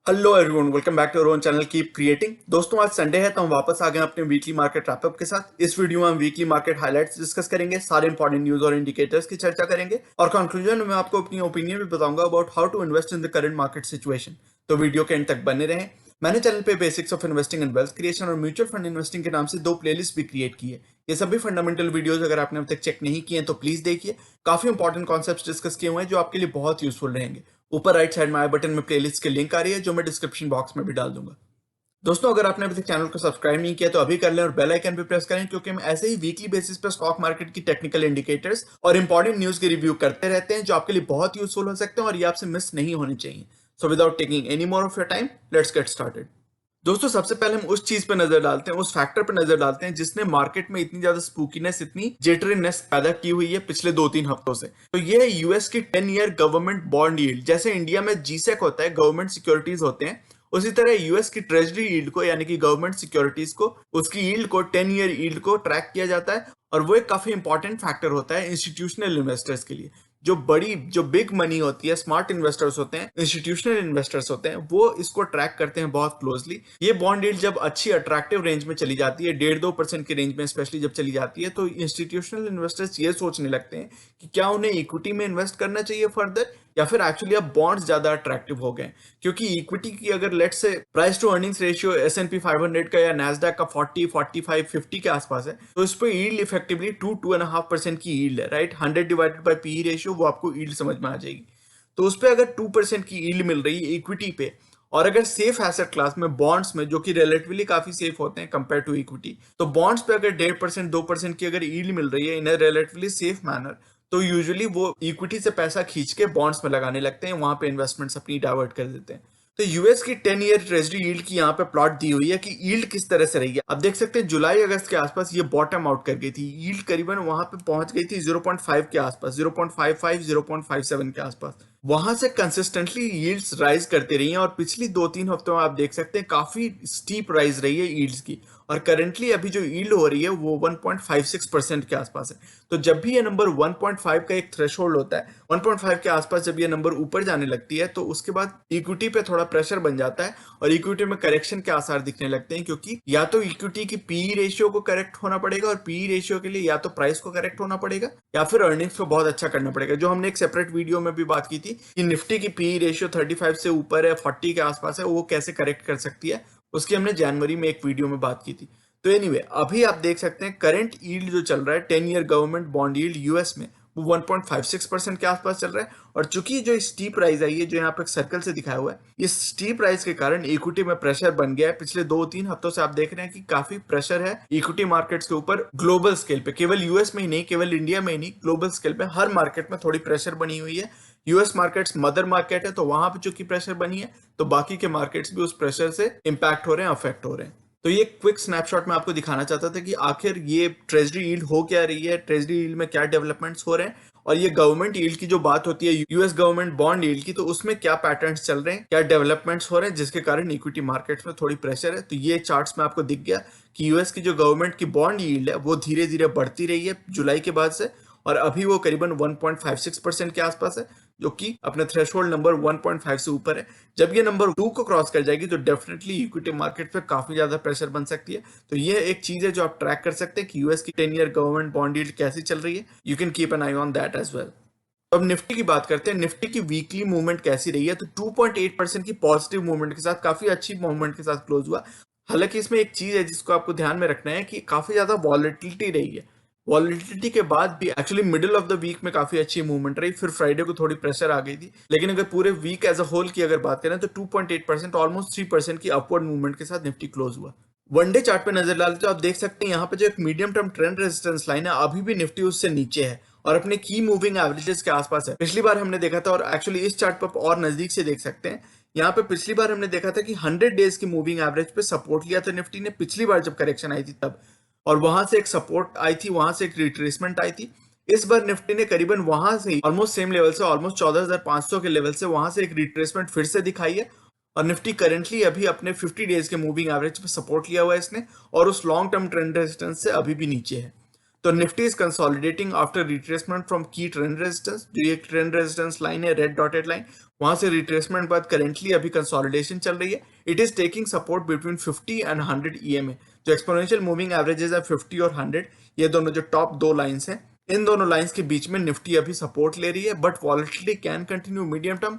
Hello everyone, welcome back to our own channel keep creating. दोस्तों, आज Sunday है तो हम वापस आ गए अपने वीकली मार्केट रैपअप के साथ। इस वीडियो में हम वीकली मार्केट हाइलाइट्स डिस्कस करेंगे, सारे इंपॉर्टेंट न्यूज और इंडिकेटर्स की चर्चा करेंगे और कंक्लूजन में मैं आपको अपनी ओपिनियन भी बताऊंगा about how to invest in the current market situation. तो वीडियो के एंड तक बने रहें। मैंने चैनल पे basics of investing and wealth creation और म्यूचुअल फंड इन्वेस्टिंग के नाम से 2 प्लेलिस्ट भी क्रिएट की है। ये सभी फंडामेंटल वीडियोस अगर आपने अब तक चेक नहीं किए हैं तो प्लीज देखिए। काफी इंपॉर्टेंट कॉन्सेप्ट्स डिस्कस किए हुए हैं जो आपके लिए बहुत यूजफुल रहेंगे। ऊपर राइट साइड में आई बटन में प्लेलिस्ट की लिंक आ रही है जो मैं डिस्क्रिप्शन बॉक्स में भी डाल दूंगा। दोस्तों, अगर आपने अभी तक चैनल को सब्सक्राइब नहीं किया तो अभी कर लें और बेल आइकन पे प्रेस करें, क्योंकि हम ऐसे ही वीकली बेसिस पे स्टॉक मार्केट की टेक्निकल इंडिकेटर्स और इंपॉर्टेंट न्यूज की रिव्यू करते रहते हैं जो आपके लिए बहुत यूजफुल हो सकते हैं और ये आपसे मिस नहीं होने चाहिए। So without taking any more of your time, let's get started. दोस्तों, सबसे पहले हम उस चीज पे नजर डालते हैं, उस फैक्टर पे नजर डालते हैं जिसने मार्केट में इतनी ज्यादा स्पूकीनेस, इतनी जिटरीनेस पैदा की हुई है पिछले 2-3 हफ्तों से। तो ये है यूएस की 10 ईयर गवर्नमेंट बॉन्ड यील्ड। जैसे इंडिया में जीसेक होता है, गवर्नमेंट सिक्योरिटीज होते हैं, उसी तरह यूएस की ट्रेजरी यील्ड को यानी कि गवर्नमेंट सिक्योरिटीज को, उसकी यील्ड को, 10 ईयर यील्ड को ट्रैक किया जाता है। और वो एक काफी इंपॉर्टेंट फैक्टर होता है इंस्टीट्यूशनल इन्वेस्टर्स के लिए। जो बिग मनी होती है, स्मार्ट इन्वेस्टर्स होते हैं, इंस्टीट्यूशनल इन्वेस्टर्स होते हैं, वो इसको ट्रैक करते हैं बहुत क्लोजली। ये बॉन्ड यील्ड जब अच्छी अट्रैक्टिव रेंज में चली जाती है, 1.5-2% की रेंज में स्पेशली जब चली जाती है, तो इंस्टीट्यूशनल इन्वेस्टर्स ये सोचने लगते हैं कि क्या उन्हें इक्विटी में इन्वेस्ट करना चाहिए फर्दर, या फिर एक्चुअली अब बॉन्ड्स ज्यादा अट्रैक्टिव हो गए। क्योंकि इक्विटी की अगर let's say price to earnings ratio S&P 500 का या नैस्डैक का 40, 45, 50 के आसपास है, तो इस पे यील्ड इफेक्टिवली 2-2.5% की यील्ड है, right. 100 divided by P ratio, वो आपको यील्ड समझ में आ जाएगी। तो उस पे अगर 2% की यील्ड मिल रही है इक्विटी पे, और अगर सेफ एसेट क्लास में बॉन्ड्स में, जो कि रिलेटिवली काफी सेफ होते हैं कंपेयर टू इक्विटी, तो बॉन्ड्स पे अगर 1.5%, 2% की अगर यील्ड मिल रही है इन अ रिलेटिवली सेफ मैनर, तो यूजुअली वो इक्विटी से पैसा खींच के बॉन्ड्स में लगाने लगते हैं, वहां पे इन्वेस्टमेंट्स अपनी डाइवर्ट कर देते हैं। तो यूएस की 10 ईयर ट्रेजरी यील्ड की यहाँ पे प्लॉट दी हुई है कि यील्ड किस तरह से रही है। अब देख सकते हैं जुलाई अगस्त के आसपास ये बॉटम आउट कर गई थी, यील्ड करीबन वहां पे पहुंच गई थी 0.5 के आसपास, 0.55, 0.57 के आसपास। वहां से कंसिस्टेंटली यील्ड्स राइज करते रही हैं और पिछली 2-3 हफ्तों में आप देख सकते हैं काफी स्टीप राइज रही है यील्ड्स की। और करंटली अभी जो यील्ड हो रही है वो 1.56% के आसपास है। तो जब भी ये नंबर 1.5 का एक थ्रेशोल्ड होता है, 1.5 के आसपास जब ये नंबर ऊपर जाने लगती है, तो उसके बाद इक्विटी पे थोड़ा प्रेशर बन जाता है और इक्विटी में करेक्शन के आसार दिखने लगते हैं। क्योंकि या तो इक्विटी की पी रेशियो को करेक्ट होना पड़ेगा, और पी रेशियो के लिए या तो प्राइस को करेक्ट होना पड़ेगा या फिर अर्निंग्स को बहुत अच्छा करना पड़ेगा। जो हमने एक सेपरेट वीडियो में भी बात की थी कि निफ्टी की पी रेशियो 35 से ऊपर है, 40 के आसपास है, वो कैसे करेक्ट कर सकती है, उसकी हमने जनवरी में एक वीडियो में बात की थी। तो एनीवे, अभी आप देख सकते हैं करंट यील्ड जो चल रहा है 10 year government bond yield US में, वो 1.56% के आसपास चल रहा है। और चूंकि जो स्टीप राइज आई है, जो यहाँ पे सर्कल से दिखाया हुआ है, इस स्टीप राइज के कारण इक्विटी में प्रेशर बन गया है। पिछले 2-3 हफ्तों से आप देख रहे हैं कि काफी प्रेशर है इक्विटी मार्केट्स के ऊपर ग्लोबल स्केल पे, केवल यूएस में ही नहीं, केवल इंडिया में ही नहीं, ग्लोबल स्केल पे हर मार्केट में थोड़ी प्रेशर बनी हुई है। यूएस मार्केट्स मदर मार्केट है, तो वहां पे चूंकि प्रेशर बनी है, तो बाकी के मार्केट्स भी उस प्रेशर से इंपैक्ट हो रहे हैं, अफेक्ट हो रहे हैं। तो ये क्विक स्नैपशॉट में आपको दिखाना चाहता था कि आखिर ये ट्रेजरी यील्ड हो क्या रही है, ट्रेजरी यील्ड में क्या डेवलपमेंट्स हो रहे हैं, और ये गवर्नमेंट यील्ड की जो बात होती है, यूएस गवर्नमेंट बॉन्ड यील्ड की, तो उसमें क्या पैटर्न्स चल रहे हैं, क्या डेवलपमेंट्स हो रहे हैं जिसके कारण इक्विटी मार्केट्स में थोड़ी प्रेशर है। तो ये चार्ट्स में आपको दिख गया कि यूएस की जो गवर्नमेंट की बॉन्ड यील्ड है वो धीरे धीरे बढ़ती रही है जुलाई के बाद से, और अभी वो करीबन 1.56% के आसपास है, जो कि अपने थ्रेशोल्ड नंबर 1.5 से ऊपर है। जब ये नंबर 2 को क्रॉस कर जाएगी तो डेफिनेटली इक्विटी मार्केट पे काफी ज्यादा प्रेशर बन सकती है। तो ये एक चीज है जो आप ट्रैक कर सकते हैं कि यूएस की 10 ईयर गवर्नमेंट बॉन्ड यील्ड कैसी चल रही है। You can keep an eye on that as well. अब निफ्टी की बात करते हैं, निफ्टी की वीकली मूवमेंट कैसी रही है। तो 2.8% की पॉजिटिव मूवमेंट के साथ, काफी अच्छी मूवमेंट के साथ क्लोज हुआ। हालांकि इसमें एक चीज है जिसको आपको ध्यान में रखना है कि काफी ज्यादा वॉलेटिलिटी रही है। वॉलेटिलिटी के बाद भी actually middle of the week में काफी अच्छी मूवमेंट रही, फिर फ्राइडे को थोड़ी प्रेशर आ गई थी, लेकिन अगर पूरे वीक एज अ होल की अगर बात करें तो 2.8%, ऑलमोस्ट 3% की अपवर्ड मूवमेंट के साथ निफ्टी क्लोज हुआ। वनडे चार्ट पे नजर डालते तो आप देख सकते हैं यहाँ पे जो एक medium term trend resistance line है, अभी भी निफ्टी उससे नीचे है और अपने की मूविंग एवरेजेस के आसपास है। पिछली बार हमने देखा था, और एक्चुअली इस चार्ट पर और नजदीक से देख सकते हैं, यहाँ पे पिछली बार हमने देखा था कि 100 डेज की मूविंग एवरेज पे सपोर्ट लिया था निफ्टी ने पिछली बार जब करेक्शन आई थी तब, और वहां से एक सपोर्ट आई थी, वहां से एक रिट्रेसमेंट आई थी। इस बार निफ्टी ने करीबन वहां से ऑलमोस्ट सेम लेवल से, ऑलमोस्ट 14,500 के लेवल से, वहां से एक रिट्रेसमेंट फिर से दिखाई है। और निफ्टी करेंटली अभी अपने 50 डेज के मूविंग एवरेज पे सपोर्ट लिया हुआ है इसने, और उस लॉन्ग टर्म ट्रेंड रेजिस्टेंस से अभी भी नीचे है। तो Nifty is consolidating after retracement from की ट्रेंड रेजिस्टेंस, जो ये ट्रेंड रेजिस्टेंस लाइन है रेड डॉटेड लाइन, वहां से रिट्रेसमेंट बाद करेंटली अभी कंसोलिडेशन चल रही है। It is taking support between 50 and 100 EMA. जो एक्सपोनेंशियल मूविंग एवरेजेस है 50 और 100, ये दोनों जो टॉप दो लाइंस हैं, इन दोनों लाइंस के बीच में निफ्टी अभी सपोर्ट ले रही है, but volatility can continue medium term.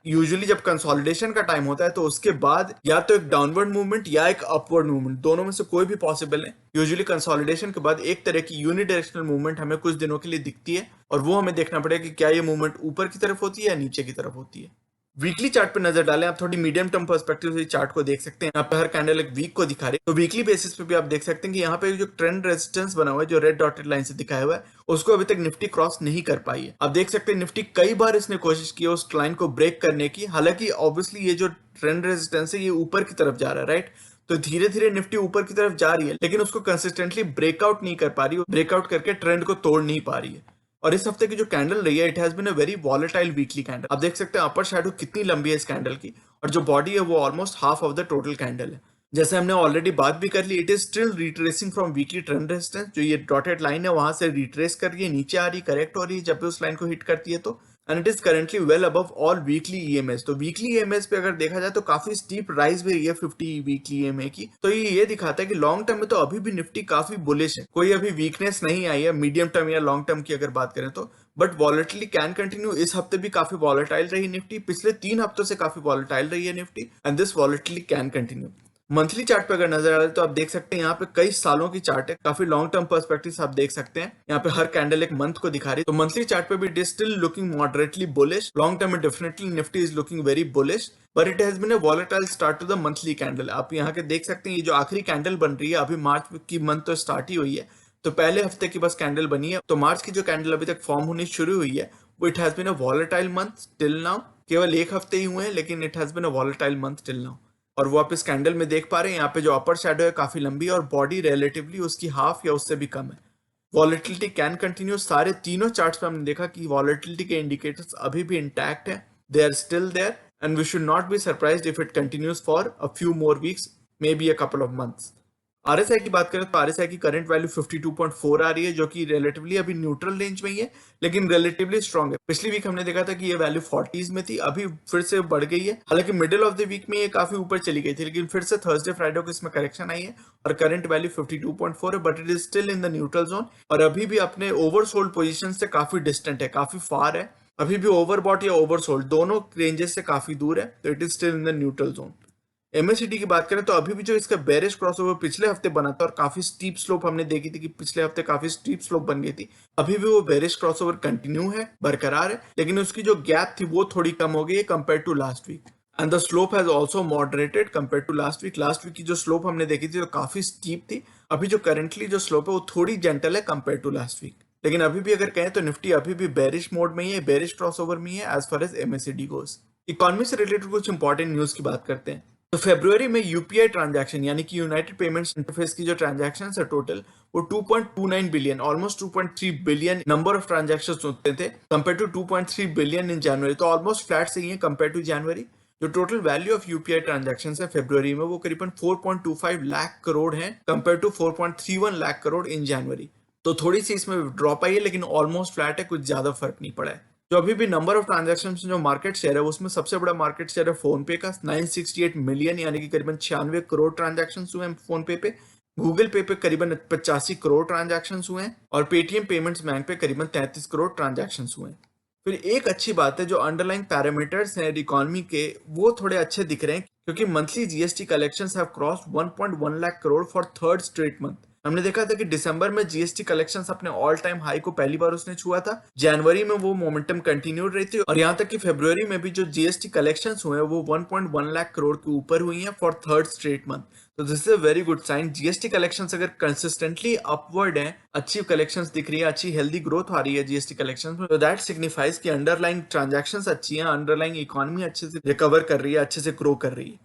Usually जब कंसोलिडेशन का टाइम होता है तो उसके बाद या तो एक डाउनवर्ड मूवमेंट या एक अपवर्ड मूवमेंट, दोनों में से कोई भी पॉसिबल है। यूजुअली कंसोलिडेशन के बाद एक तरह की यूनिडायरेक्शनल मूवमेंट हमें कुछ दिनों के लिए दिखती है, और वो हमें देखना पड़ेगा कि क्या ये मूवमेंट ऊपर की तरफ होती है या नीचे की तरफ होती है। वीकली चार्ट पे नजर डालें, आप थोड़ी मीडियम टर्म पर्सपेक्टिव से चार्ट को देख सकते हैं। यहाँ पे हर कैंडल एक वीक को दिखा रही है, तो वीकली बेसिस पे भी आप देख सकते हैं कि यहाँ पे जो ट्रेंड रेजिस्टेंस बना हुआ है, जो रेड डॉटेड लाइन से दिखाया हुआ है, उसको अभी तक निफ्टी क्रॉस नहीं कर पाई है। आप देख सकते हैं निफ्टी कई बार इसने कोशिश की है उस लाइन को ब्रेक करने की, हालांकि ऑब्वियसली ये जो ट्रेंड रेजिस्टेंस है ये ऊपर की तरफ जा रहा है, राइट। तो धीरे धीरे निफ्टी ऊपर की तरफ जा रही है, लेकिन उसको कंसिस्टेंटली ब्रेकआउट नहीं कर पा रही, ब्रेकआउट करके ट्रेंड को तोड़ नहीं पा रही है। और इस हफ्ते की जो कैंडल रही है, it has been a very volatile weekly candle. आप देख सकते हैं अपर शैडो कितनी लंबी है इस कैंडल की, और जो बॉडी है वो almost half of the total candle है। जैसे हमने ऑलरेडी बात भी कर ली, it is still retracing from weekly trend resistance. जो ये डॉटेड लाइन है वहां से रिट्रेस कर रही है, नीचे आ रही, करेक्ट हो रही है जब भी उस लाइन को हिट करती है तो, and it is currently well above all weekly EMS. तो वीकली ईएमएस पे अगर देखा जाए तो काफी स्टीप राइज भी रही है 50 वीकली ईएमए की। तो ये दिखाता है कि लॉन्ग टर्म में तो अभी भी निफ्टी काफी बुलिश है, कोई अभी वीकनेस नहीं आई है मीडियम टर्म या लॉन्ग टर्म की अगर बात करें तो। But volatility can continue. इस हफ्ते भी काफी वॉलेटाइल रही निफ्टी, पिछले 3 हफ्तों से काफी वॉलेटाइल रही है Nifty, and this volatility can continue. Monthly chart पे अगर नजर आ रहे तो आप देख सकते हैं यहाँ पे कई सालों की चार्ट है, काफी लॉन्ग टर्म पर्सपेक्टिव आप देख सकते हैं। यहाँ पे हर कैंडल एक मंथ को दिखा रही है, तो मंथली चार्ट पे भी it is still looking moderately bullish. Long term में definitely Nifty is looking very bullish, but it has been a volatile start to the monthly candle. आप यहाँ के देख सकते हैं ये जो आखिरी कैंडल बन रही है, अभी मार्च की मंथ तो स्टार्ट ही हुई है, तो पहले हफ्ते की बस कैंडल बनी है। तो मार्च की जो कैंडल अभी तक फॉर्म होनी शुरू हुई है, वो it has been a volatile month till now. केवल एक हफ्ते ही हुए हैं, लेकिन it has been a volatile month till now. और वो आप इस कैंडल में देख पा रहे हैं, यहाँ पे जो अपर शैडो है काफी लंबी है, और बॉडी रिलेटिवली उसकी हाफ या उससे भी कम है। Volatility can continue. सारे तीनों चार्ट्स पे हमने देखा कि वॉलेटिलिटी के इंडिकेटर्स अभी भी इंटैक्ट है, they are still there, and we should not be surprised if it continues for a few more weeks, maybe a couple of months. RSI की बात करें तो आरएसआई की करंट वैल्यू 52.4 आ रही है, जो कि रिलेटिवली अभी न्यूट्रल रेंज में ही है, लेकिन रिलेटिवली स्ट्रांग है। पिछली वीक हमने देखा था कि ये वैल्यू 40s में थी, अभी फिर से बढ़ गई है। हालांकि मिडिल ऑफ द वीक में ये काफी ऊपर चली गई थी, लेकिन फिर से थर्सडे फ्राइडे को इसमें करेक्शन आई है, और करंट वैल्यू 52.4 है, but it is still in the neutral zone, और अभी भी अपने ओवरसोल्ड पोजिशन से काफी डिस्टेंट है, काफी फार है, अभी भी ओवरबॉट या ओवरसोल्ड दोनों रेंजेस से काफी दूर है, तो it is still in the neutral zone. MSCD की बात करें तो अभी भी जो इसका बेरिश क्रॉसओवर पिछले हफ्ते बना था, और काफी स्टीप स्लोप हमने देखी थी कि पिछले हफ्ते काफी स्टीप स्लोप बन गई थी, अभी भी वो बेरिश क्रॉसओवर कंटिन्यू है, बरकरार है, लेकिन उसकी जो गैप थी वो थोड़ी कम हो गई है compare to last week, and the slope has also moderated compare to last week. Last week की जो स्लोप हमने देखी थी तो काफी स्टीप थी, अभी जो करंटली जो स्लोप है वो थोड़ी जेंटल है कंपेयर टू लास्ट वीक। लेकिन अभी भी अगर कहें तो निफ्टी अभी भी बेरिश मोड में ही है, बेरिश क्रॉसओवर में ही है as far as MSCD goes. Economy से रिलेटेड कुछ इंपॉर्टेंट न्यूज की बात करते हैं। तो फरवरी में यूपीआई ट्रांजैक्शन यानी कि यूनाइटेड पेमेंट्स इंटरफेस की जो ट्रांजैक्शन है टोटल, वो 2.29 billion, almost 2.3 billion number of transactions होते थे कंपेयर टू 2.3 बिलियन इन जनवरी। तो ऑलमोस्ट फ्लैट से ही है कंपेयर टू जनवरी। जो total value of UPI transactions है फरवरी में, वो करीबन 4.25 लाख करोड़ है कंपेयर टू 4.31 लाख करोड़ इन जनवरी। तो थोड़ी सी इसमें ड्रॉप आई है, लेकिन ऑलमोस्ट फ्लैट है, कुछ ज्यादा फर्क नहीं पड़ा है। जो अभी भी नंबर ऑफ ट्रांजैक्शन जो मार्केट शेयर है, उसमें सबसे बड़ा मार्केट शेयर है फोन पे का 968 मिलियन, यानी कि करीबन 96 करोड़ ट्रांजैक्शन हुए हैं फोन पे। गूगल पे पे करीबन 85 करोड़ ट्रांजैक्शन हुए हैं, और पेटीएम पेमेंट्स बैंक पे करीबन 33 करोड़ ट्रांजैक्शन हुए हैं। फिर एक अच्छी बात है, जो अंडरलाइंग पैरामीटर्स हैं इकोनॉमी के, वो थोड़े अच्छे दिख रहे हैं, क्योंकि monthly GST collections have crossed 1.1 lakh crore for third straight month. हमने देखा था कि दिसंबर में जीएसटी कलेक्शंस अपने ऑल टाइम हाई को पहली बार उसने छुआ था, जनवरी में वो मोमेंटम कंटिन्यूड रही थी, और यहाँ तक कि फरवरी में भी जो जीएसटी कलेक्शंस हुए हैं वो 1.1 लाख करोड़ के ऊपर हुई हैं फॉर थर्ड स्ट्रेट मंथ। तो this is a very good sign. GST collections अगर कंसिस्टेंटली अपवर्ड है, अच्छी कलेक्शंस दिख रही है, अच्छी हेल्दी ग्रोथ आ रही है जीएसटी कलेक्शंस में, तो दैट सिग्निफाइज कि अंडरलाइंग ट्रांजैक्शंस अच्छी हैं, अंडरलाइंग इकोनॉमी अच्छे से रिकवर कर रही है, अच्छे से ग्रो कर रही है।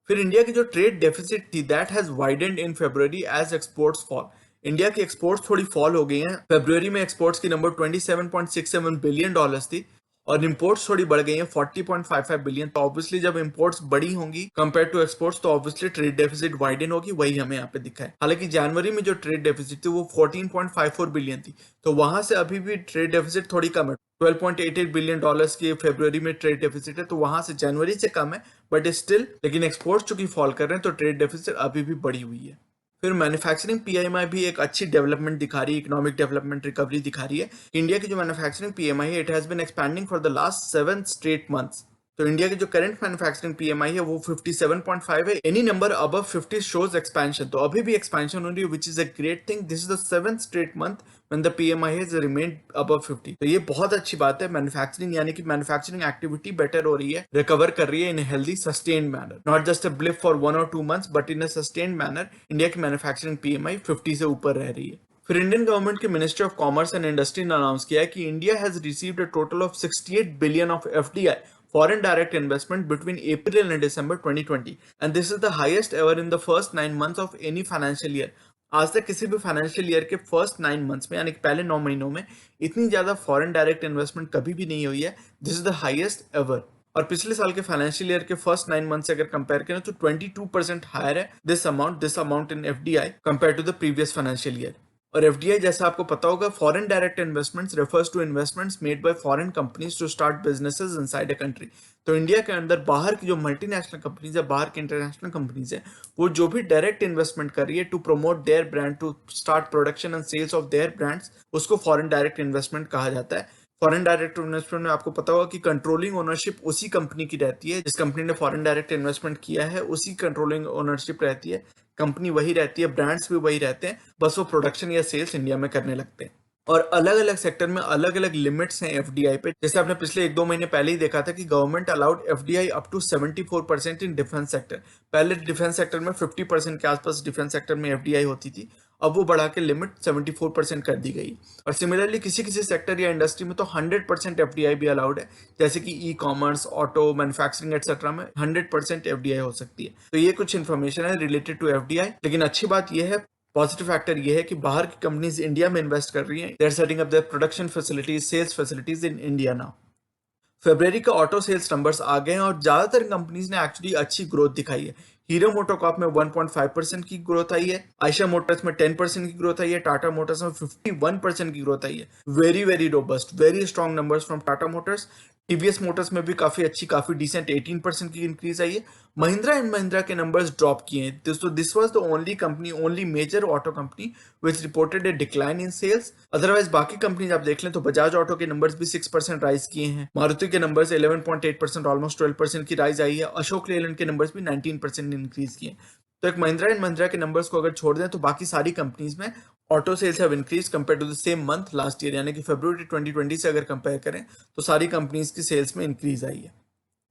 फिर इंडिया की जो ट्रेड डेफिसिट थी, that has widened in February as exports fall. India की एक्सपोर्ट्स थोड़ी फॉल हो गई हैं। फरवरी में एक्सपोर्ट्स की नंबर $27.67 बिलियन थी, और इंपोर्ट्स थोड़ी बढ़ गई हैं 40.55 बिलियन। तो ऑब्वियसली जब इंपोर्ट्स बड़ी होंगी कंपेयर टू एक्सपोर्ट्स तो ऑब्वियसली ट्रेड डेफिसिट वाइडन होगी, वही हमें यहाँ पे दिखा है। हालांकि जनवरी में जो ट्रेड डेफिसिट थी वो 14.54 बिलियन थी, तो वहां से अभी भी ट्रेड डेफिसिट थोड़ी कम है। 12.88 बिलियन डॉलर्स की फरवरी में ट्रेड डेफिसिट है, तो वहां से जनवरी से कम है बट स्टिल, लेकिन एक्सपोर्ट्स चूंकि फॉल कर रहे हैं तो ट्रेड डेफिसिट अभी भी बढ़ी हुई है। फिर मैन्युफैक्चरिंग पीएमआई भी एक अच्छी डेवलपमेंट दिखा रही है, इकोनॉमिक डेवलपमेंट रिकवरी दिखा रही है। इंडिया की जो मैन्युफैक्चरिंग पीएमआई है it has been expanding for the last 7 straight months. तो इंडिया की जो करंट मैन्युफैक्चरिंग पीएमआई है वो 57.5 है। Any number above 50 shows expansion, तो अभी भी एक्सपेंशन हो रही है which is a great thing. This is the 7th straight month when the PMI has remained above 50। तो ये बहुत अच्छी बात है। मैन्युफैक्चरिंग यानी कि मैन्युफैक्चरिंग एक्टिविटी बेटर हो रही है, रिकवर कर रही है इन healthy sustained manner, not just a blip for 1 or 2 months but in a sustained manner. India की मैन्युफैक्चरिंग पीएमआई 50 से ऊपर रह रही है। फिर इंडियन गवर्नमेंट के ministry of commerce and industry ने अनाउंस किया है कि India has received a total of 68 billion of FDI foreign direct investment between April and December 2020, and this is the highest ever in the first 9 months of any financial year। आज तक किसी भी financial year के फर्स्ट 9 months में यानी कि पहले 9 महीनों में इतनी ज्यादा फॉरेन डायरेक्ट इन्वेस्टमेंट कभी भी नहीं हुई है। This is the highest ever. और पिछले साल के फाइनेंशियल ईयर के फर्स्ट 9 मंथ से अगर कंपेयर करें तो 22% हायर है this amount in FDI compare to the previous financial year. और एफडीआई जैसा आपको पता होगा, foreign direct investments refers to investments made by foreign companies to start businesses inside a country. तो इंडिया के अंदर बाहर की जो मल्टीनेशनल कंपनीज है, बाहर की इंटरनेशनल कंपनीज है, वो जो भी डायरेक्ट इन्वेस्टमेंट कर रही है to promote their brand, to start production and sales of their brands, उसको फॉरेन डायरेक्ट इन्वेस्टमेंट कहा जाता है। फॉरेन डायरेक्ट इन्वेस्टमेंट में आपको पता होगा कि कंट्रोलिंग ओनरशिप उसी कंपनी की रहती है, जिस कंपनी ने फॉरेन डायरेक्ट इन्वेस्टमेंट किया है उसी कंट्रोलिंग ओनरशिप रहती है, कंपनी वही रहती है, ब्रांड्स भी वही रहते हैं, बस वो प्रोडक्शन या सेल्स इंडिया में करने लगते हैं। और अलग अलग सेक्टर में अलग अलग लिमिट्स हैं एफडीआई पे। जैसे आपने पिछले 1-2 महीने पहले ही देखा था कि government allowed FDI up to 74% in defence sector. पहले डिफेंस सेक्टर में 50% के आसपास डिफेंस सेक्टर में एफडीआई होती थी, अब वो बढ़ा के लिमिट 74% कर दी गई। और सिमिलरली किसी किसी सेक्टर या इंडस्ट्री में तो 100% एफडीआई भी अलाउड है, जैसे कि e commerce, auto, manufacturing etcetera में 100% एफडीआई हो सकती है। तो ये कुछ इन्फॉर्मेशन है रिलेटेड टू एफडीआई। लेकिन अच्छी बात यह है, पॉजिटिव फैक्टर ये है कि बाहर की कंपनीज इंडिया में इन्वेस्ट कर रही हैं। They are setting up their production facilities, sales facilities in India now. फरवरी का ऑटो सेल्स नंबर्स आ गए हैं और ज्यादातर कंपनीज ने एक्चुअली अच्छी ग्रोथ दिखाई है। हीरो मोटोकॉर्प में 1.5% की ग्रोथ आई है, आयशा मोटर्स में 10% की ग्रोथ आई है, टाटा मोटर्स में 51% की ग्रोथ आई है। Very very robust, very strong numbers from Tata Motors. TVS Motors में भी काफी अच्छी, काफी डिसेंट 18% की इंक्रीज आई है। महिंद्रा एंड महिंद्रा के नंबर्स ड्रॉप किए हैं, तो this was the only company, only major auto company which reported a decline in sales. Otherwise बाकी कंपनीज आप देख लें तो बजाज ऑटो के नंबर्स भी 6% राइज किए हैं, मारुति के नंबर्स 11.8%, ऑलमोस्ट 12% की राइज आई है, अशोक लेलैंड के नंबर्स भी 19% इंक्रीज किए। तो एक महिंद्रा एंड महिंद्रा के नंबर्स को अगर छोड़ दें तो बाकी सारी कंपनीज में auto sales have increase compare to the same month last year, यानी कि फरवरी 2020 से अगर कंपेयर करें तो सारी कंपनीज की सेल्स में इंक्रीज आई है।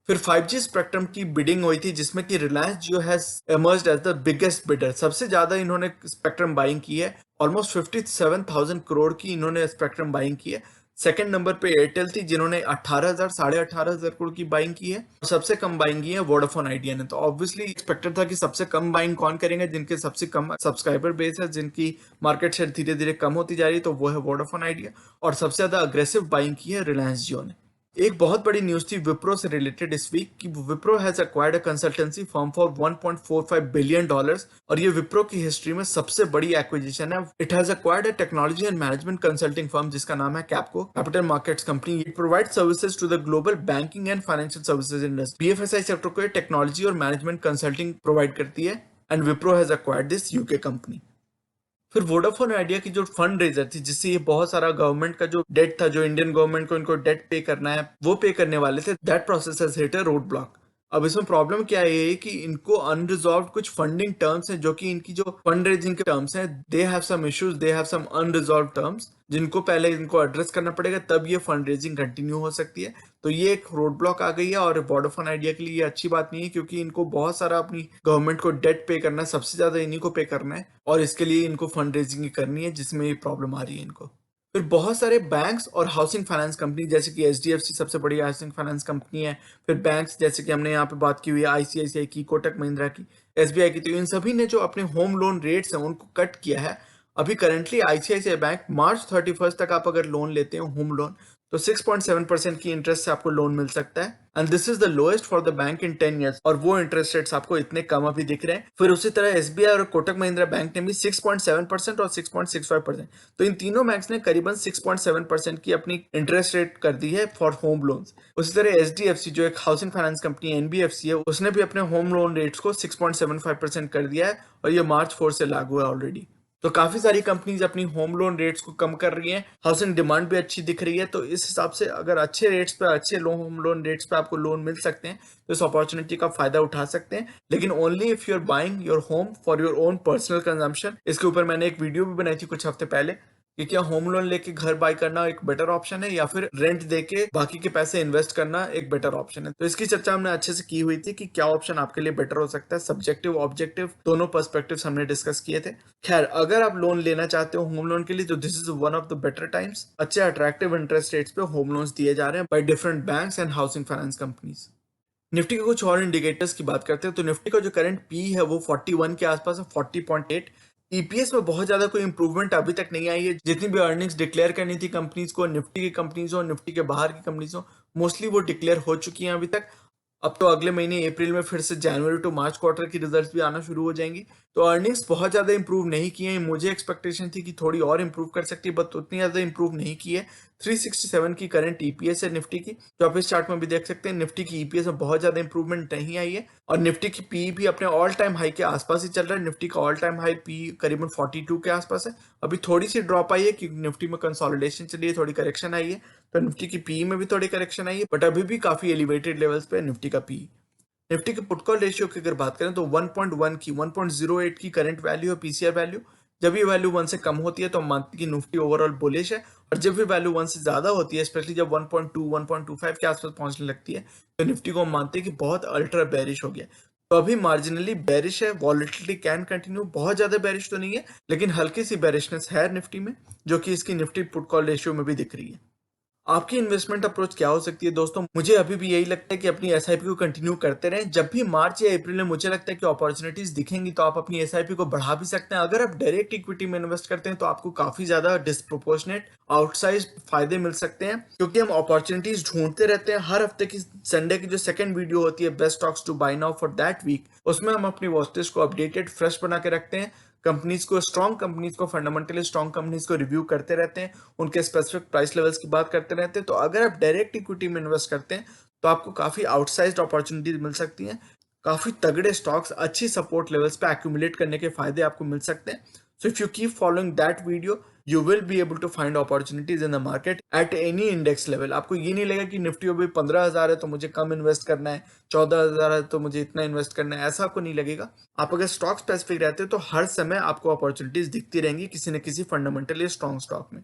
फिर 5G स्पेक्ट्रम की बिडिंग हुई थी जिसमें कि Reliance Jio has emerged as the biggest bidder. सबसे ज्यादा इन्होंने स्पेक्ट्रम बाइंग की है, ऑलमोस्ट 57,000 करोड़ की इन्होंने स्पेक्ट्रम बाइंग की है। सेकंड नंबर पे एयरटेल थी जिन्होंने 18,000, 18,500 करोड़ की बाइंग की है। और सबसे कम बाइंग की है वोडाफोन आइडिया ने। तो ऑब्वियसली एक्सपेक्टेड था कि सबसे कम बाइंग कौन करेंगे, जिनके सबसे कम सब्सक्राइबर बेस है, जिनकी मार्केट शेयर धीरे धीरे कम होती जा रही है, तो वो है वोडाफोन आइडिया। और सबसे ज्यादा अग्रेसिव बाइंग की है रिलायंस जियो ने। एक बहुत बड़ी न्यूज थी विप्रो से रिलेटेड इस वीक कि Wipro has acquired a consultancy firm for 1.45 billion dollars, और ये विप्रो की हिस्ट्री में सबसे बड़ी एक्विजिशन है। It has acquired a technology and management consulting firm जिसका नाम है Capco, capital markets company. It provide services to the global banking and financial services industry. BFSI sector को टेक्नोलॉजी और मैनेजमेंट कंसल्टिंग प्रोवाइड करती है, and Wipro has acquired this UK company. फिर Vodafone Idea की जो फंड रेजर थी, जिससे ये बहुत सारा गवर्नमेंट का जो डेट था, जो इंडियन गवर्नमेंट को इनको डेट पे करना है वो पे करने वाले थे, that process has hit a road block. अब इसमें प्रॉब्लम क्या है कि इनको अनरिजॉल्व कुछ फंडिंग टर्म्स हैं, जो कि इनकी जो फंड रेजिंग के टर्म्स हैं, they have some issues, they have some unresolved terms, जिनको पहले इनको एड्रेस करना पड़ेगा, तब ये फंड रेजिंग कंटिन्यू हो सकती है। तो ये एक रोड ब्लॉक आ गई है, और वोडाफोन आइडिया के लिए ये अच्छी बात नहीं है, क्योंकि इनको बहुत सारा अपनी गवर्नमेंट को डेट पे करना है, सबसे ज्यादा इन्हीं को पे करना है, और इसके लिए इनको फंड रेजिंग करनी है, जिसमें ये प्रॉब्लम आ रही है इनको। फिर बहुत सारे बैंक्स और हाउसिंग फाइनेंस कंपनी, जैसे कि एचडीएफसी सबसे बड़ी हाउसिंग फाइनेंस कंपनी है। फिर बैंक्स जैसे कि हमने यहाँ पे बात की हुई है आईसीआईसीआई की, कोटक महिंद्रा की, एसबीआई की, तो इन सभी ने जो अपने होम लोन रेट्स हैं उनको कट किया है। अभी करंटली आईसीआईसीआई बैंक मार्च 31 तक आप अगर लोन लेते हो होम लोन, तो 6.7% की इंटरेस्ट से आपको लोन मिल सकता है and this is the lowest for the bank in 10 years और वो इंटरेस्ट रेट्स आपको इतने कम अभी दिख रहे हैं। फिर उसी तरह एसबीआई और कोटक महिंद्रा बैंक ने भी 6.7% और 6.65%, तो इन तीनों बैंक्स ने करीबन 6.7% की अपनी इंटरेस्ट रेट कर दी है फॉर होम लोन्स। उसी तरह एचडीएफसी जो एक हाउसिंग फाइनेंस कंपनी एनबीएफसी है, उसने भी अपने होम लोन रेट्स को 6.75% कर दिया है और ये March 4 से लागू है ऑलरेडी। तो काफी सारी कंपनीज अपनी होम लोन रेट्स को कम कर रही हैं, हाउसिंग डिमांड भी अच्छी दिख रही है, तो इस हिसाब से अगर अच्छे रेट्स पे, अच्छे होम लोन रेट्स पे आपको लोन मिल सकते हैं तो इस अपॉर्चुनिटी का फायदा उठा सकते हैं, लेकिन only if you are buying your home for your own personal consumption. इसके ऊपर मैंने एक वीडियो भी बनाई थी कुछ हफ्ते पहले कि क्या होम लोन लेके घर बाय करना एक बेटर ऑप्शन है या फिर रेंट देके बाकी के पैसे इन्वेस्ट करना एक बेटर ऑप्शन है। तो इसकी चर्चा हमने अच्छे से की हुई थी कि क्या ऑप्शन आपके लिए बेटर हो सकता है। सब्जेक्टिव ऑब्जेक्टिव दोनों पर्सपेक्टिव्स हमने डिस्कस किए थे। खैर, अगर आप लोन लेना चाहते हो होम लोन के लिए तो this is one of the better times. अच्छे अट्रैक्टिव इंटरेस्ट रेट्स पे होम लोन्स दिए जा रहे हैं by different banks and housing finance companies. Nifty के कुछ और इंडिकेटर्स की बात करते हैं तो निफ्टी का जो करंट पी है वो 41 के आसपास है, 40.8। ईपीएस में बहुत ज्यादा कोई इंप्रूवमेंट अभी तक नहीं आई है। जितनी भी अर्निंग्स डिक्लेयर करनी थी कंपनीज को, निफ्टी की कंपनीज हो, निफ्टी के बाहर की कंपनीज हो, मोस्टली वो डिक्लेयर हो चुकी हैं अभी तक। अब तो अगले महीने अप्रैल में फिर से जनवरी टू मार्च क्वार्टर की रिजल्ट्स भी आना शुरू हो जाएंगी। तो अर्निंग्स बहुत ज्यादा इंप्रूव नहीं की है। मुझे एक्सपेक्टेशन थी कि थोड़ी और इंप्रूव कर सकती है, बट उतनी ज्यादा इंप्रूव नहीं की है। 367 की करंट ईपीएस है निफ्टी की, जो आप इस चार्ट में भी देख सकते हैं। निफ्टी की ईपीएस में बहुत ज्यादा इंप्रूवमेंट नहीं आई है और निफ्टी की पी भी अपने ऑल टाइम हाई के आसपास ही चल रहा है। निफ्टी का ऑल टाइम हाई पी करीबन 42 के आसपास है। अभी थोड़ी सी ड्रॉप आई है क्योंकि निफ्टी में कंसोलिडेशन चली है, थोड़ी करेक्शन आई है, तो निफ्टी की पी में भी थोड़ी करेक्शन आई है, बट अभी भी काफी एलिवेटेड लेवल्स पे निफ्टी का पी। निफ्टी के पुट कॉल रेशियो की अगर बात करें तो 1.1 की 1.08 की करंट वैल्यू है पीसीआर वैल्यू। जब ये वैल्यू 1 से कम होती है तो हम मानते हैं कि निफ्टी ओवरऑल बुलिश है, और जब भी वैल्यू 1 से ज्यादा होती है, स्पेशली जब 1.2 1.25 के आसपास पहुंचने लगती है, तो निफ्टी को हम मानते हैं कि बहुत अल्ट्रा बेरिश हो गया। तो अभी मार्जिनली बेरिश है, वॉलेटिलिटी कैन कंटिन्यू। बहुत ज्यादा बेरिश तो नहीं है, लेकिन हल्की सी बेरिशनेस है निफ्टी में, जो कि इसकी निफ्टी पुट कॉल रेशियो में भी दिख रही है। आपकी इन्वेस्टमेंट अप्रोच क्या हो सकती है दोस्तों? मुझे अभी भी यही लगता है कि अपनी एसआईपी को कंटिन्यू करते रहें। जब भी मार्च या अप्रैल में मुझे लगता है कि अपॉर्चुनिटीज दिखेंगी तो आप अपनी एसआईपी को बढ़ा भी सकते हैं। अगर आप डायरेक्ट इक्विटी में इन्वेस्ट करते हैं तो आपको काफी ज्यादा डिस्प्रोपोर्शनेट आउटसाइज फायदे मिल सकते हैं, क्योंकि हम अपॉर्चुनिटीज ढूंढते रहते हैं। हर हफ्ते की संडे की जो सेकंड वीडियो होती है, best stocks to buy now for that week, उसमें हम अपनी वॉच लिस्ट को अपडेटेड फ्रेश बना के रखते हैं। कंपनीज को, स्ट्रॉन्ग कंपनीज को, फंडामेंटली स्ट्रॉन्ग कंपनीज को रिव्यू करते रहते हैं, उनके स्पेसिफिक प्राइस लेवल्स की बात करते रहते हैं। तो अगर आप डायरेक्ट इक्विटी में इन्वेस्ट करते हैं तो आपको काफी आउटसाइज्ड अपॉर्चुनिटीज मिल सकती हैं। काफी तगड़े स्टॉक्स अच्छी सपोर्ट लेवल्स पे एक्यूमुलेट करने के फायदे आपको मिल सकते हैं। So if you keep following that video you will be able to find opportunities in the market at any index level. आपको ये नहीं लगेगा कि निफ्टी अभी 15,000 है तो मुझे कम इन्वेस्ट करना है, 14,000 है तो मुझे इतना इन्वेस्ट करना है, ऐसा आपको नहीं लगेगा। आप अगर स्टॉक स्पेसिफिक रहते हो तो हर समय आपको अपॉर्चुनिटीज दिखती रहेंगी किसी न किसी फंडामेंटली स्ट्रॉन्ग स्टॉक में।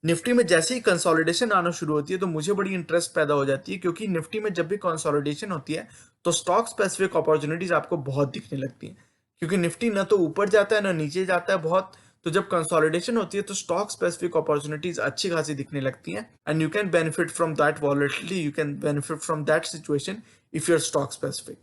निफ्टी में जैसे ही कंसोलिडेशन आना शुरू होती है तो मुझे बड़ी इंटरेस्ट पैदा हो जाती है, क्योंकि निफ्टी में जब भी कंसोलिडेशन होती है तो स्टॉक स्पेसिफिक अपॉर्चुनिटीज आपको बहुत दिखने लगती हैं, क्योंकि निफ्टी ना तो ऊपर जाता है ना नीचे जाता है बहुत। तो जब कंसोलिडेशन होती है तो स्टॉक स्पेसिफिक अपॉर्चुनिटीज अच्छी खासी दिखने लगती हैं and you can benefit from that volatility, you can benefit from that situation if you are stock specific.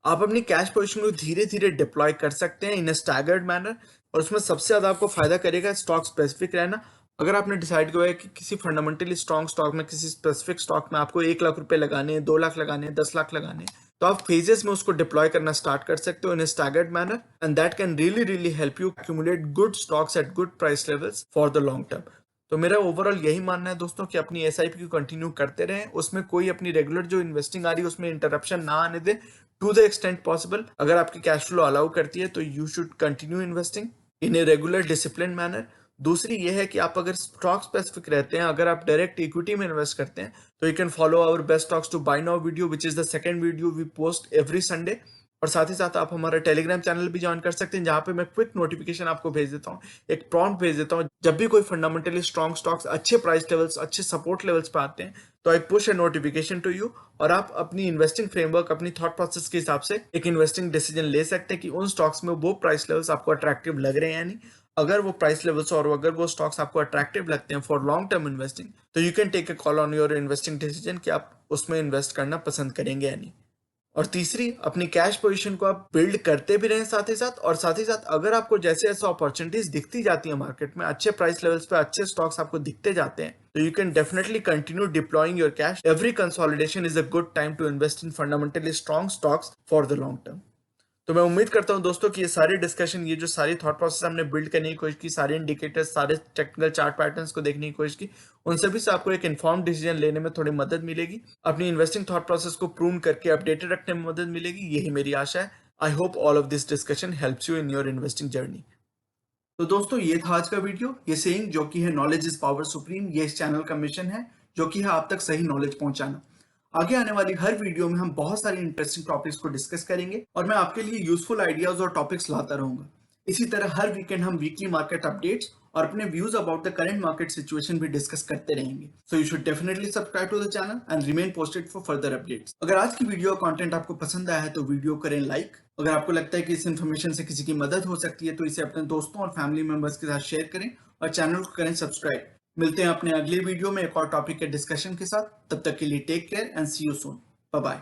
आप अपनी कैश पोजीशन को धीरे धीरे डिप्लॉय कर सकते हैं इन अ स्टैगर्ड मैनर, और उसमें सबसे ज्यादा आपको फायदा करेगा स्टॉक स्पेसिफिक रहना। अगर आपने डिसाइड किया है कि किसी फंडामेंटली स्ट्रॉन्ग स्टॉक में, किसी स्पेसिफिक स्टॉक में आपको 1 लाख रुपए लगाने हैं, 2 लाख लगाने हैं, 10 लाख लगाने हैं, तो आप फेजेस में उसको डिप्लॉय करना स्टार्ट कर सकते हो in staggered manner, and that can really really help you accumulate good stocks at good price levels for the long term. तो मेरा ओवरऑल यही मानना है दोस्तों कि अपनी एसआईपी को कंटिन्यू करते रहें, उसमें कोई अपनी रेगुलर जो इन्वेस्टिंग आ रही है उसमें इंटरप्शन ना आने दे टू द एक्सटेंट पॉसिबल। अगर आपकी कैश फ्लो अलाउ करती है तो you should continue investing in a regular discipline manner. दूसरी ये है कि आप अगर स्टॉक स्पेसिफिक रहते हैं, अगर आप डायरेक्ट इक्विटी में इन्वेस्ट करते हैं, तो you can follow our best stocks to buy now video which is the second video we post every Sunday. और साथ ही साथ आप हमारा टेलीग्राम चैनल भी ज्वाइन कर सकते हैं, जहां पे मैं क्विक नोटिफिकेशन आपको भेज देता हूँ, एक प्रॉम्प्ट भेज देता हूँ। जब भी कोई फंडामेंटली स्ट्रॉन्ग स्टॉक्स अच्छे प्राइस लेवल्स, अच्छे सपोर्ट लेवल्स पे आते हैं तो I push a notification to you, और आप अपनी इन्वेस्टिंग फ्रेमवर्क, अपनी थॉट प्रोसेस के हिसाब से एक इन्वेस्टिंग डिसीजन ले सकते हैं कि उन स्टॉक्स में वो प्राइस लेवल्स आपको अट्रैक्टिव लग रहे हैं या नहीं। अगर वो प्राइस लेवल्स और अगर वो स्टॉक्स आपको अट्रैक्टिव लगते हैं फॉर लॉन्ग टर्म इन्वेस्टिंग, तो you can take a call on your investing decision कि आप उसमें इन्वेस्ट करना पसंद करेंगे या नहीं। और तीसरी, अपनी कैश पोजीशन को आप बिल्ड करते भी रहें साथ ही साथ अगर आपको जैसे ऐसे अपॉर्चुनिटीज दिखती जाती है मार्केट में, अच्छे प्राइस लेवल्स पे अच्छे स्टॉक्स आपको दिखते जाते हैं, तो you can definitely continue deploying your cash. Every consolidation is a good time to invest in fundamentally strong stocks for the long term. तो मैं उम्मीद करता हूं दोस्तों कि ये सारी डिस्कशन, ये जो सारी थॉट प्रोसेस हमने बिल्ड करने की कोशिश की, सारे इंडिकेटर्स, सारे टेक्निकल चार्ट पैटर्न्स को देखने की कोशिश की, उन सभी से आपको एक इन्फॉर्म्ड डिसीजन लेने में थोड़ी मदद मिलेगी, अपनी इन्वेस्टिंग थॉट प्रोसेस को प्रूव करके अपडेटेड रखने में मदद मिलेगी. यही मेरी आशा है. I hope all of this discussion helps you in your investing journey. तो दोस्तों ये था आज का वीडियो. ये सेइंग जो कि है नॉलेज इज पावर सुप्रीम, ये इस चैनल का मिशन है, जो कि है आप तक सही नॉलेज पहुंचाना. आगे आने वाली हर वीडियो में हम बहुत सारी इंटरेस्टिंग टॉपिक्स को डिस्कस करेंगे और मैं आपके लिए यूजफुल आइडियाज और टॉपिक्स लाता रहूंगा. इसी तरह हर वीकेंड हम वीकली मार्केट अपडेट्स और अपने views about the current market situation भी डिस्कस करते रहेंगे. So you should definitely subscribe to the channel and remain posted for further updates. अगर आज की वीडियो कंटेंट आपको पसंद आया है तो वीडियो करें लाइक. अगर आपको लगता है कि इस इन्फॉर्मेशन से किसी की मदद हो सकती है तो इसे अपने दोस्तों और फैमिली मेंबर्स के साथ शेयर करें और चैनल को करें सब्सक्राइब. मिलते हैं अपने अगले वीडियो में एक और टॉपिक के डिस्कशन के साथ. तब तक के लिए take care and see you soon. Bye bye.